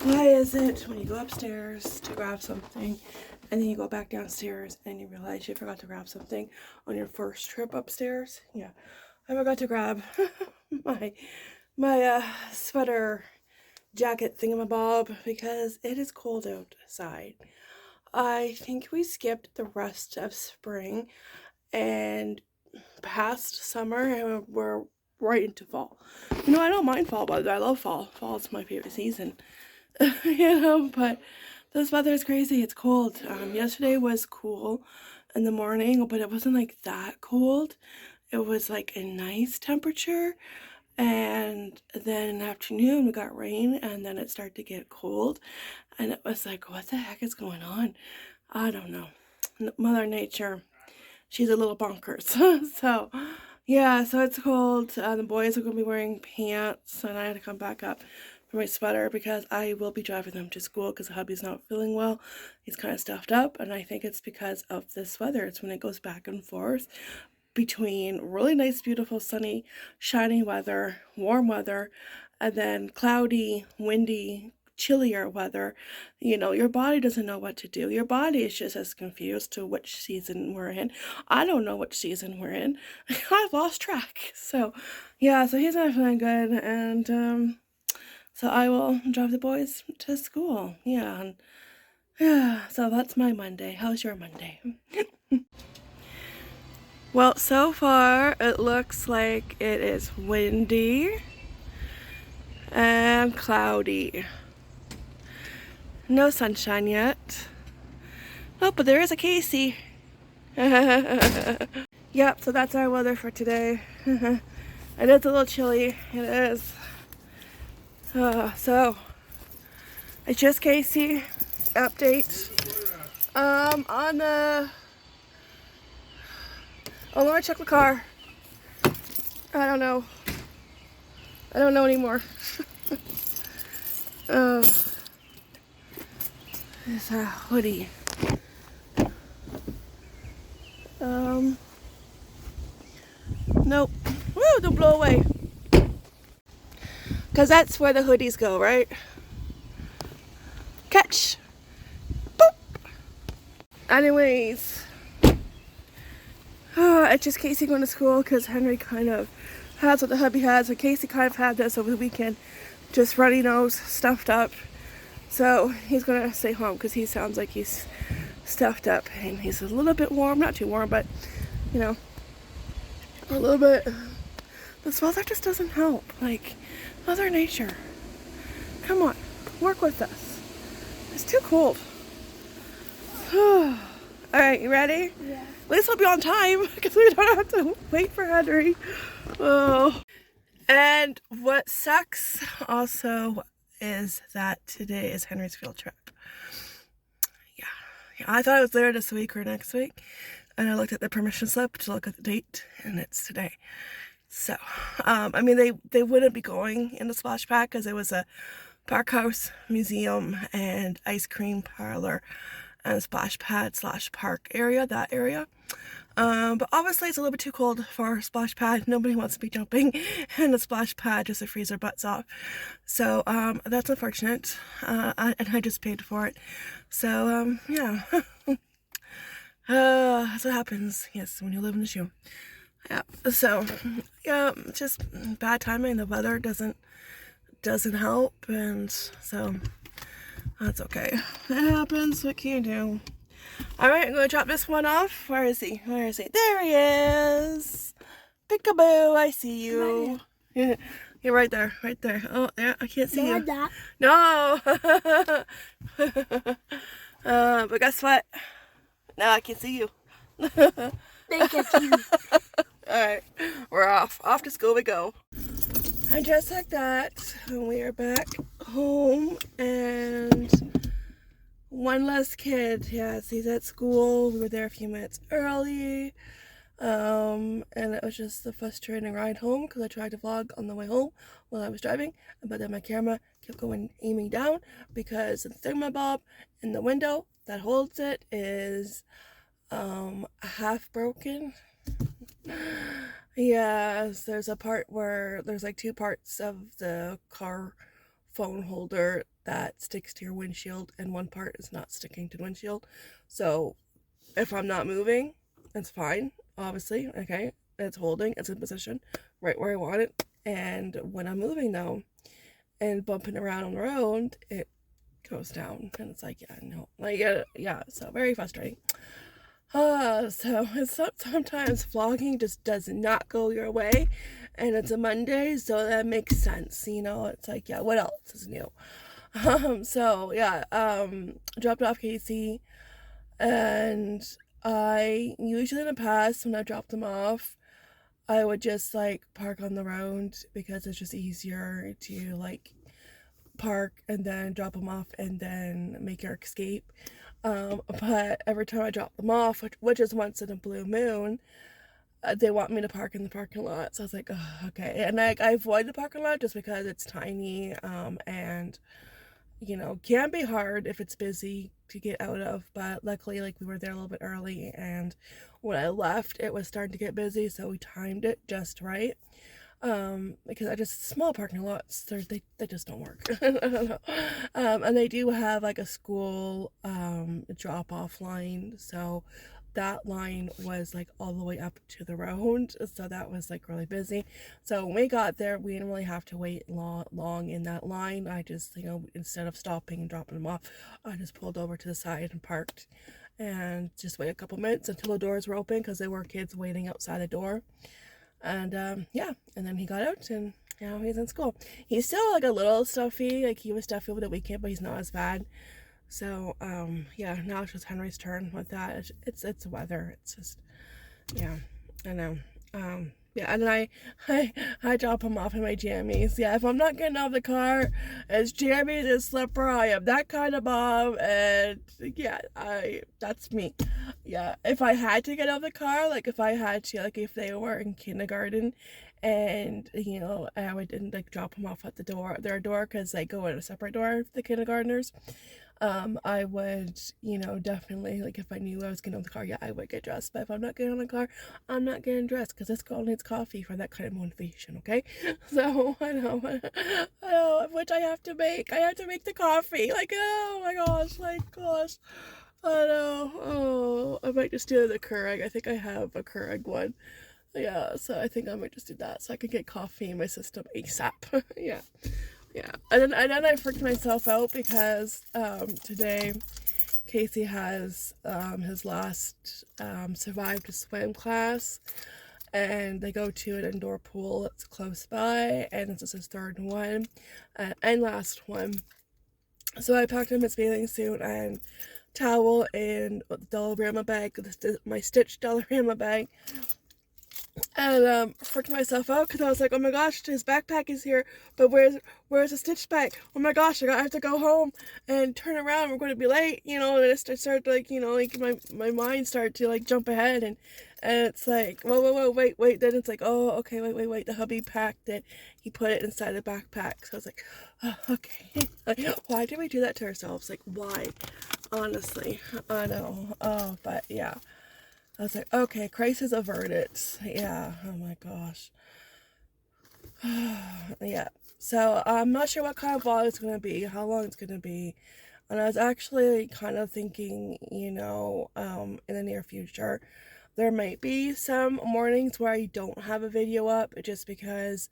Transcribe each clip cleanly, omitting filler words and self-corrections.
Why is it when you go upstairs to grab something and then you go back downstairs and you realize you forgot to grab something on your first trip upstairs? Yeah, I forgot to grab my sweater jacket thingamabob because it is cold outside. I think we skipped the rest of spring and past summer and we're right into fall. You know, I don't mind fall weather. I love fall. Fall is my favorite season. You know, but this weather is crazy. It's cold. Yesterday was cool in the morning, but it wasn't like that cold. It was like a nice temperature. And then in the afternoon we got rain and then it started to get cold. And it was like, what the heck is going on? I don't know. Mother Nature, she's a little bonkers. So, yeah, so it's cold. The boys are going to be wearing pants and I had to come back up for my sweater because I will be driving them to school because hubby's not feeling well. He's kind of stuffed up and I think it's because of this weather. It's when it goes back and forth between really nice, beautiful, sunny, shiny weather, warm weather, and then cloudy, windy, chillier weather. You know, your body doesn't know what to do. Your body is just as confused to which season we're in. I don't know which season we're in. I've lost track. So, yeah, so he's not feeling good, and so I will drive the boys to school. Yeah, and yeah, so that's my Monday. How's your Monday? Well, so far it looks like it is windy and cloudy. No sunshine yet. Oh, but there is a Casey. Yep, so that's our weather for today. It is a little chilly. It is. So, it's just Casey. Update. On the... Oh, let me check the car. I don't know. I don't know anymore. It's a hoodie. Nope. Woo, don't blow away. Because that's where the hoodies go, right? Catch. Boop. Anyways. It's just Casey going to school because Henry kind of has what the hubby has. So Casey kind of had this over the weekend. Just runny nose, stuffed up. So he's going to stay home because he sounds like he's stuffed up. And he's a little bit warm. Not too warm, but, you know, a little bit. This weather just doesn't help. Like, Mother Nature. Come on, work with us. It's too cold. Alright, you ready? Yeah. At least we'll be on time because we don't have to wait for Henry. Oh. And what sucks also is that today is Henry's field trip. Yeah, I thought it was there this week or next week. And I looked at the permission slip to look at the date and it's today. So, I mean, they wouldn't be going in the splash pad because it was a park house, museum, and ice cream parlor and splash pad / park area, that area. But obviously it's a little bit too cold for a splash pad. Nobody wants to be jumping in a splash pad just to freeze their butts off. So, that's unfortunate. And I just paid for it. So, yeah. That's what happens, yes, when you live in the shoe. Yeah, so, yeah, just bad timing. The weather doesn't help, and so that's okay. It happens. What can you do? Alright, I'm going to drop this one off. Where is he? Where is he? There he is! Peekaboo, I see you. Yeah, you're right there, right there. Oh, yeah, I can't see you. That. No! But guess what? Now I can see you. They get you. Alright, we're off. Off to school we go. And just like that, we are back home and one less kid. Yes, he's at school. We were there a few minutes early. And it was just a frustrating ride home because I tried to vlog on the way home while I was driving, but then my camera kept aiming down because the thingamabob in the window that holds it is half broken. Yes, there's a part where there's like two parts of the car phone holder that sticks to your windshield and one part is not sticking to the windshield. So if I'm not moving, it's fine, obviously. Okay, it's holding, it's in position right where I want it. And when I'm moving though and bumping around on the road, it goes down, and it's like, yeah, no, like, yeah, so very frustrating. So it's sometimes vlogging just does not go your way, and it's a Monday, so that makes sense, you know. It's like, yeah, what else is new? So yeah, dropped off Casey, and I usually in the past when I dropped them off, I would just like park on the road because it's just easier to like park and then drop them off and then make your escape. But every time I drop them off, which is once in a blue moon, they want me to park in the parking lot. So I was like, oh, okay. And I avoid the parking lot just because it's tiny, and you know, can be hard if it's busy to get out of. But luckily, like, we were there a little bit early, and when I left, it was starting to get busy, so we timed it just right. Because I just, small parking lots, they just don't work. I don't know. And they do have like a school drop off line, so that line was like all the way up to the road, so that was like really busy. So when we got there, we didn't really have to wait long in that line. I just, you know, instead of stopping and dropping them off, I just pulled over to the side and parked and just wait a couple minutes until the doors were open, because there were kids waiting outside the door. And yeah, and then he got out, and now he's in school. He's still like a little stuffy, like he was stuffy over the weekend, but he's not as bad. So yeah, now it's just Henry's turn with that. It's weather. It's just, yeah, I know. Yeah, and then I drop him off in my jammies. Yeah, if I'm not getting out of the car, it's jammies and slipper. I am that kind of mom, and yeah, that's me. Yeah, if I had to get out of the car, like if I had to, like if they were in kindergarten, and you know, I would like drop them off at their door, because they go in a separate door, the kindergartners. I would, you know, definitely, like, if I knew I was getting on the car, yeah, I would get dressed. But if I'm not getting on the car, I'm not getting dressed, because this girl needs coffee for that kind of motivation, okay? So, I know, which I have to make. I have to make the coffee. Like, oh my gosh, like, gosh. I know. Oh, I might just do the Keurig. I think I have a Keurig one. Yeah, so I think I might just do that so I can get coffee in my system ASAP. Yeah. Yeah, and then I freaked myself out because today Casey has his last survive to swim class, and they go to an indoor pool that's close by, and this is his third one and last one. So I packed him his bathing suit and towel and the Dollarama bag, my stitched Dollarama bag, and freaked myself out because I was like, oh my gosh, his backpack is here, but where's the stitch bag? Oh my gosh, I have to go home and turn around, we're going to be late, you know. And I started to, like, you know, like my mind started to like jump ahead, and it's like, whoa, wait, then it's like, oh, okay, wait, the hubby packed it, he put it inside the backpack. So I was like, oh, okay. Like, why did we do that to ourselves? Like, why? Honestly, I know. Oh, but yeah, I was like, okay, crisis averted. Yeah, oh my gosh. Yeah, so I'm not sure what kind of vlog it's going to be, how long it's going to be. And I was actually kind of thinking, you know, in the near future, there might be some mornings where I don't have a video up, just because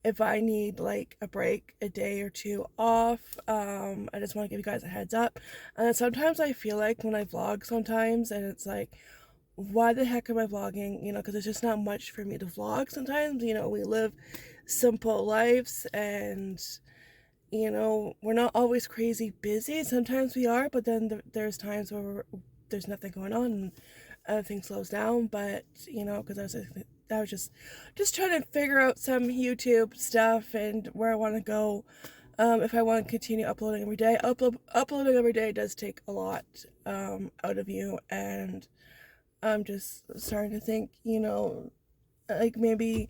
if I need like a break, a day or two off, I just want to give you guys a heads up. And sometimes I feel like when I vlog sometimes, and it's like, why the heck am I vlogging? You know, because there's just not much for me to vlog sometimes. You know, we live simple lives, and you know, we're not always crazy busy. Sometimes we are, but then there's times where there's nothing going on and everything slows down. But you know, because I was just trying to figure out some YouTube stuff and where I want to go. If I want to continue uploading every day. Uploading every day does take a lot out of you, and I'm just starting to think, you know, like maybe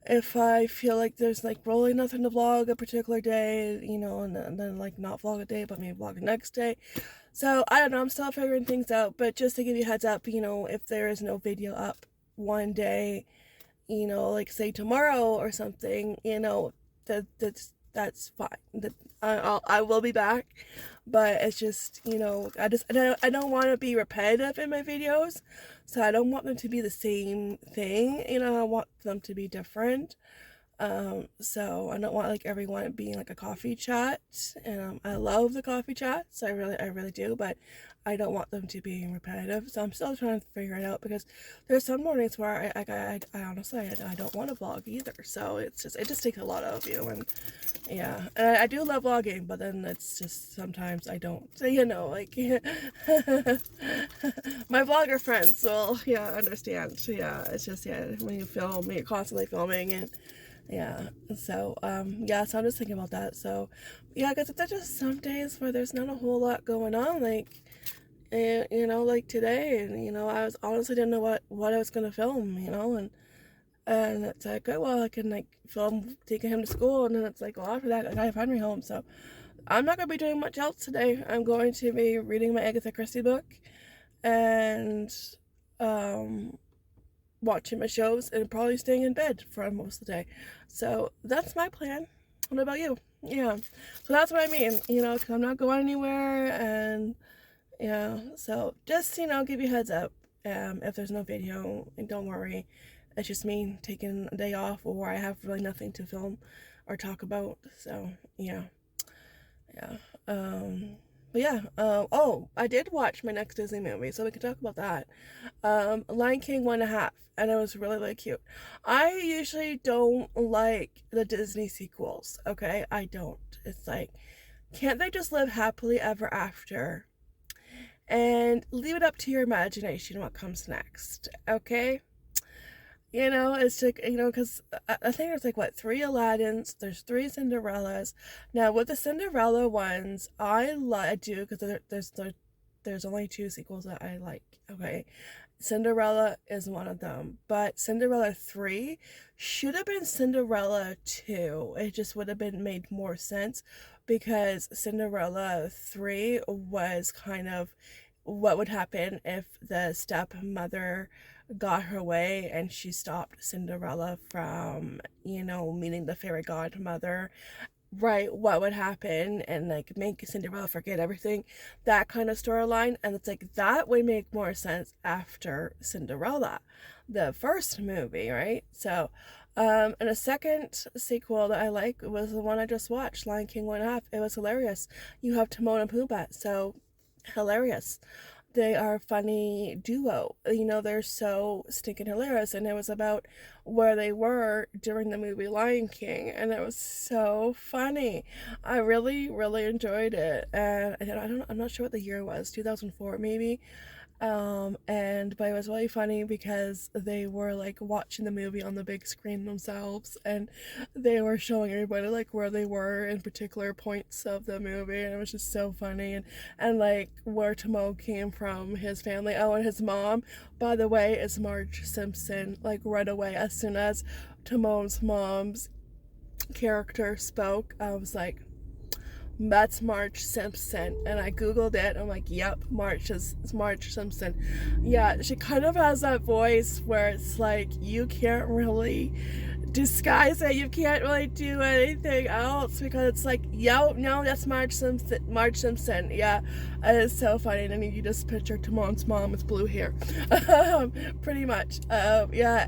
if I feel like there's like really nothing to vlog a particular day, you know, and then like not vlog a day, but maybe vlog the next day. So I don't know, I'm still figuring things out, but just to give you a heads up, you know, if there is no video up one day, you know, like say tomorrow or something, you know, that's that's fine. I will be back, but it's just, I don't want to be repetitive in my videos, so I don't want them to be the same thing. I want them to be different. So I don't want like everyone being like a coffee chat, and I love the coffee chats. I really do, but I don't want them to be repetitive. So I'm still trying to figure it out, because there's some mornings where I honestly I don't want to vlog either. So it just takes a lot out of you, and yeah, and I do love vlogging, but then it's just sometimes I don't. So, like my vlogger friends will understand. Yeah, it's just when you film, you're constantly filming, and yeah, so so I'm just thinking about that. So yeah, because there's just some days where there's not a whole lot going on, like, and like today, and I was honestly didn't know what I was gonna film, and it's like, oh, well, I can like film taking him to school, and then it's like, well, after that I gotta find me home. So I'm not gonna be doing much else today. I'm going to be reading my Agatha Christie book, and watching my shows, and probably staying in bed for most of the day. So that's my plan. What about you? Yeah, so that's what I mean, because I'm not going anywhere, and yeah, so just give you a heads up, if there's no video, and don't worry, it's just me taking a day off, or I have really nothing to film or talk about. So yeah. But yeah, oh, I did watch my next Disney movie, so we can talk about that. Lion King 1.5, and it was really cute. I usually don't like the Disney sequels, okay? I don't. It's like, can't they just live happily ever after? And leave it up to your imagination what comes next, okay? It's like, because I think there's like, what, 3 Aladdins, there's 3 Cinderellas. Now, with the Cinderella ones, I do, because there's only 2 sequels that I like, okay? Cinderella is one of them, but Cinderella 3 should have been Cinderella 2. It just would have been made more sense, because Cinderella 3 was kind of what would happen if the stepmother got her way and she stopped Cinderella from, meeting the fairy godmother, right? What would happen, and like make Cinderella forget everything, that kind of storyline. And it's like, that would make more sense after Cinderella, the first movie, right? So and a second sequel that I like was the one I just watched, Lion King 1.5. It was hilarious. You have Timon and Pumbaa, so hilarious. They are a funny duo. They're so stinking hilarious. And it was about where they were during the movie Lion King, and it was so funny. I really enjoyed it. And I'm not sure what the year was, 2004 maybe. But it was really funny, because they were like watching the movie on the big screen themselves, and they were showing everybody like where they were in particular points of the movie, and it was just so funny, and like where Timon came from, his family. Oh, and his mom, by the way, is Marge Simpson. Like right away, as soon as Timon's mom's character spoke, I was like, that's Marge Simpson. And I googled it. I'm like, yep, it's Marge Simpson. Yeah, she kind of has that voice where it's like, you can't really disguise it. You can't really do anything else, because it's like, yo, no, that's Marge Simpson. Yeah, it's so funny. And then you just picture Timon's mom with blue hair, pretty much. Yeah,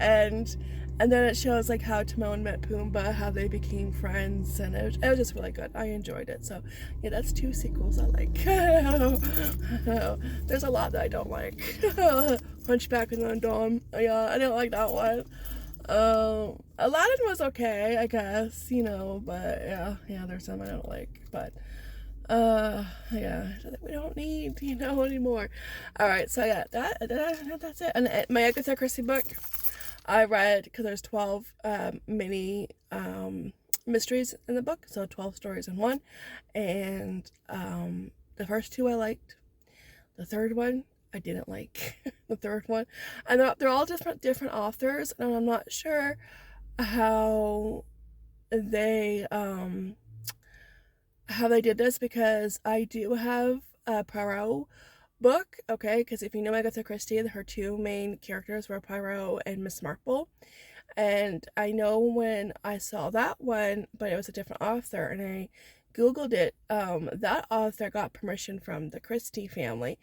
and then it shows like how Timon met Pumbaa, how they became friends, and it was just really good. I enjoyed it. So yeah, that's 2 sequels I like. There's a lot that I don't like. Hunchback of Notre Dame. Yeah, I didn't like that one. Aladdin was okay, I guess, but yeah, there's some I don't like. But yeah, we don't need, anymore. All right, so yeah, that's it. And my Agatha Christie book, I read, because there's 12 mini mysteries in the book, so 12 stories in one. And the first 2 I liked. The third one I didn't like. The third one, and they're all different authors, and I'm not sure how they did this, because I do have a Poirot book, okay? Because if you know Agatha Christie, her 2 main characters were Poirot and Miss Marple, And I know when I saw that one, but it was a different author, and I Googled it. That author got permission from the Christie family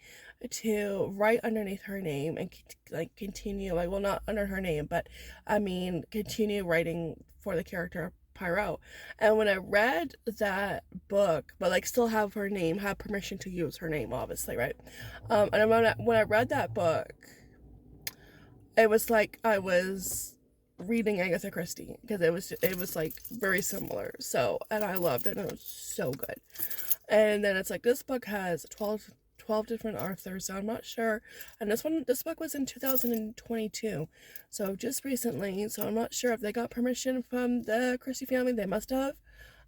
to write underneath her name and like continue, like, well, not under her name, but I mean continue writing for the character Pyro. And when I read that book, but like still have her name, have permission to use her name, obviously, right? And when I read that book, it was like I was reading Agatha Christie, because it was like very similar. So, and I loved it, and it was so good. And then it's like this book has 12 different authors, so I'm not sure. And this book was in 2022, so just recently. So I'm not sure if they got permission from the Christie family. They must have,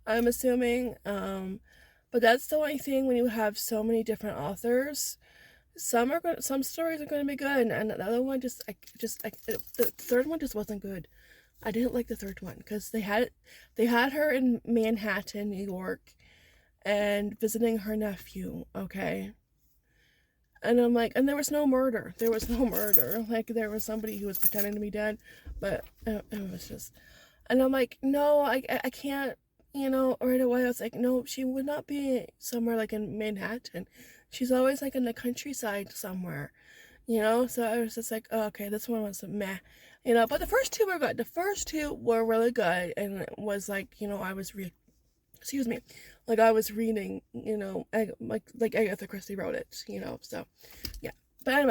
I'm assuming. But that's the only thing when you have so many different authors. Some stories are going to be good, and the other one the third one just wasn't good. I didn't like the third one because they had her in Manhattan, New York, and visiting her nephew. Okay, and I'm like, and there was no murder. There was no murder. Like, there was somebody who was pretending to be dead, but it was just, and I'm like, no, I can't. Right away I was like, no, she would not be somewhere like in Manhattan. She's always like in the countryside somewhere, So I was just like, oh, okay, this one was meh, But the first two were good. The first two were really good, and it was like, I was excuse me, like I was reading, like Agatha Christie wrote it, So yeah. But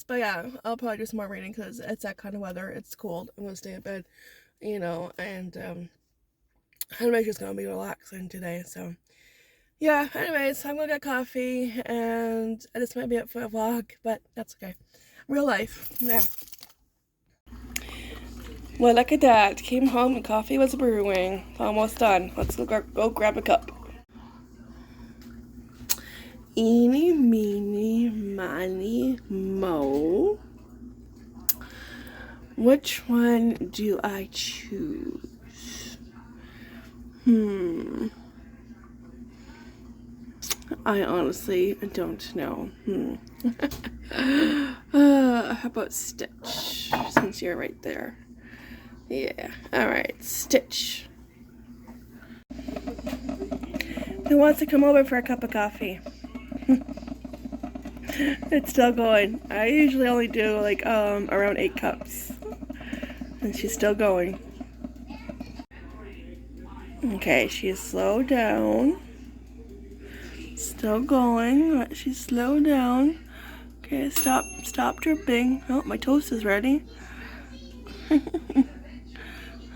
but yeah, I'll probably do some more reading because it's that kind of weather. It's cold. I'm gonna stay in bed, and I'm just gonna be relaxing today. So yeah, anyways, I'm gonna get coffee, and this might be it for a vlog, but that's okay. Real life, yeah. Well, look at that. Came home and coffee was brewing. Almost done. Let's go grab a cup. Eeny, meeny, miny, mo. Which one do I choose? I honestly don't know. How about Stitch? Since you're right there. Yeah. Alright, Stitch. Who wants to come over for a cup of coffee? It's still going. I usually only do like around 8 cups. And she's still going. Okay, she's slowed down. Still going, but she's slowed down. Okay, stop dripping. Oh, my toast is ready.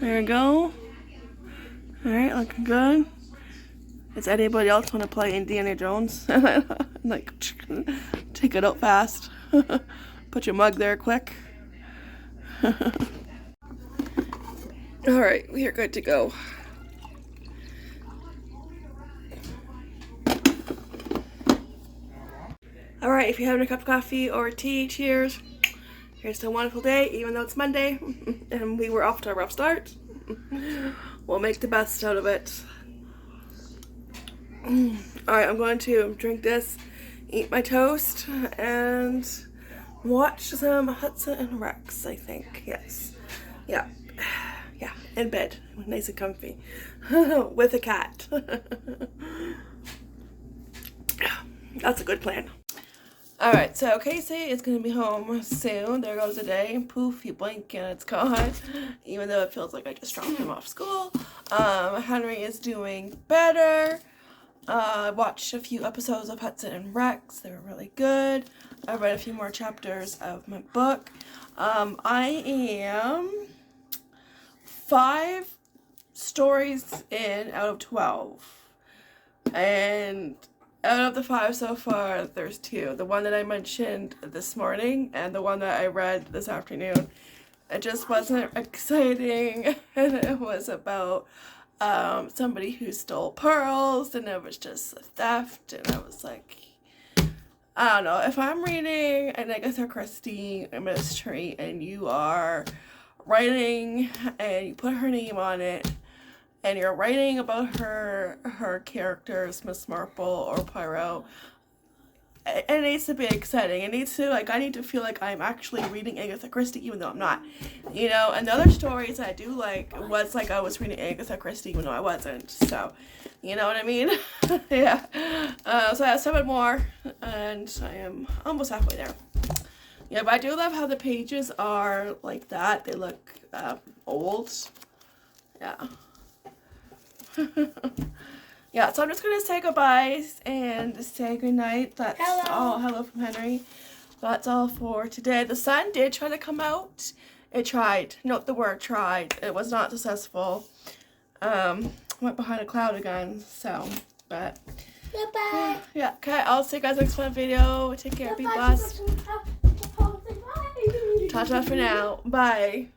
There we go. Alright, looking good. Does anybody else want to play Indiana Jones? Like, take it out fast. Put your mug there quick. Alright, we are good to go. Alright, if you're having a cup of coffee or tea, cheers. Here's to a wonderful day, even though it's Monday and we were off to a rough start. We'll make the best out of it. Alright, I'm going to drink this, eat my toast, and watch some Hudson and Rex, I think. Yes. Yeah. Yeah, in bed. Nice and comfy. With a cat. That's a good plan. Alright, so Casey is going to be home soon. There goes a day. Poof, you blink and it's gone. Even though it feels like I just dropped him off school. Henry is doing better. I watched a few episodes of Hudson and Rex. They were really good. I read a few more chapters of my book. I am 5 stories in out of 12. And out of the 5 so far, there's 2. The one that I mentioned this morning and the one that I read this afternoon. It just wasn't exciting. And it was about somebody who stole pearls, and it was just a theft. And I was like, I don't know. If I'm reading an Agatha Christie mystery and you are writing and you put her name on it, and you're writing about her characters, Miss Marple or Pyro, it needs to be exciting. It needs to, like, I need to feel like I'm actually reading Agatha Christie, even though I'm not. You know, and the other stories I do like was like I was reading Agatha Christie, even though I wasn't. So, you know what I mean? Yeah. So I have 7 more, and I am almost halfway there. Yeah, but I do love how the pages are like that. They look old. Yeah. Yeah, so I'm just going to say goodbyes and say goodnight. That's all. Hello from Henry. That's all for today. The sun did try to come out. It tried. Note the word tried. It was not successful. Went behind a cloud again. So, but. Goodbye. Yeah, okay. I'll see you guys next one video. Take care. Be blessed. Ta-ta for now. Bye.